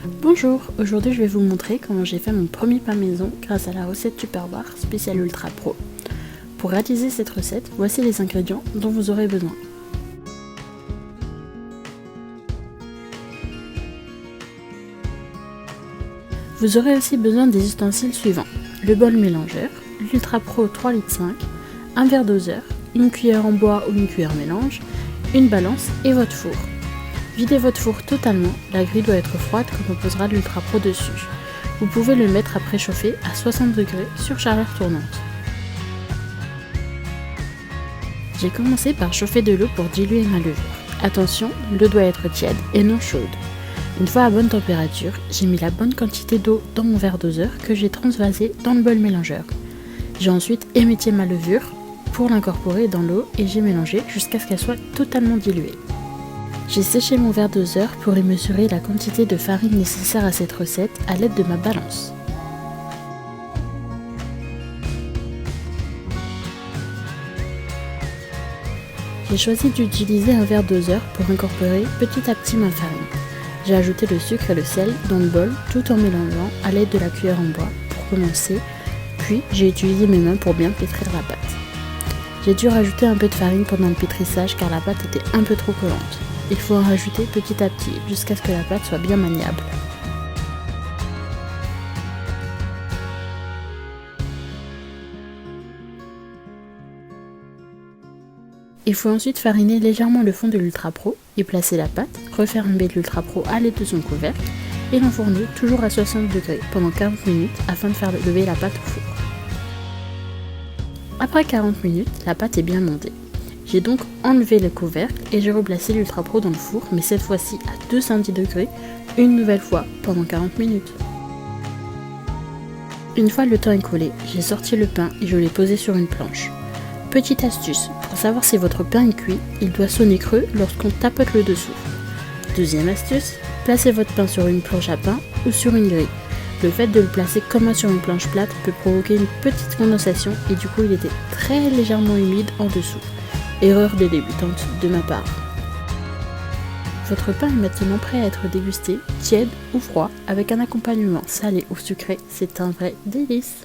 Bonjour, aujourd'hui je vais vous montrer comment j'ai fait mon premier pain maison grâce à la recette Tupperware spéciale Ultra Pro. Pour réaliser cette recette, voici les ingrédients dont vous aurez besoin. Vous aurez aussi besoin des ustensiles suivants: le bol mélangeur, l'Ultra Pro 3,5 litres, un verre doseur, une cuillère en bois ou une cuillère mélange, une balance et votre four. Videz votre four totalement, la grille doit être froide quand on posera l'Ultra Pro dessus. Vous pouvez le mettre à préchauffer à 60 degrés sur chaleur tournante. J'ai commencé par chauffer de l'eau pour diluer ma levure. Attention, l'eau doit être tiède et non chaude. Une fois à bonne température, j'ai mis la bonne quantité d'eau dans mon verre doseur que j'ai transvasé dans le bol mélangeur. J'ai ensuite émietté ma levure pour l'incorporer dans l'eau et j'ai mélangé jusqu'à ce qu'elle soit totalement diluée. J'ai séché mon verre doseur pour y mesurer la quantité de farine nécessaire à cette recette à l'aide de ma balance. J'ai choisi d'utiliser un verre doseur pour incorporer petit à petit ma farine. J'ai ajouté le sucre et le sel dans le bol tout en mélangeant à l'aide de la cuillère en bois pour commencer, puis j'ai utilisé mes mains pour bien pétrir la pâte. J'ai dû rajouter un peu de farine pendant le pétrissage car la pâte était un peu trop collante. Il faut en rajouter petit à petit jusqu'à ce que la pâte soit bien maniable. Il faut ensuite fariner légèrement le fond de l'Ultra Pro, y placer la pâte, refermer l'Ultra Pro à l'aide de son couvercle et l'enfourner toujours à 60 degrés pendant 40 minutes afin de faire lever la pâte au four. Après 40 minutes, la pâte est bien montée. J'ai donc enlevé le couvercle et j'ai replacé l'Ultra Pro dans le four, mais cette fois-ci à 210 degrés, une nouvelle fois pendant 40 minutes. Une fois le temps écoulé, j'ai sorti le pain et je l'ai posé sur une planche. Petite astuce, pour savoir si votre pain est cuit, il doit sonner creux lorsqu'on tapote le dessous. Deuxième astuce, placez votre pain sur une planche à pain ou sur une grille. Le fait de le placer comme sur une planche plate peut provoquer une petite condensation et du coup il était très légèrement humide en dessous. Erreur des débutantes de ma part. Votre pain est maintenant prêt à être dégusté, tiède ou froid, avec un accompagnement salé ou sucré, c'est un vrai délice.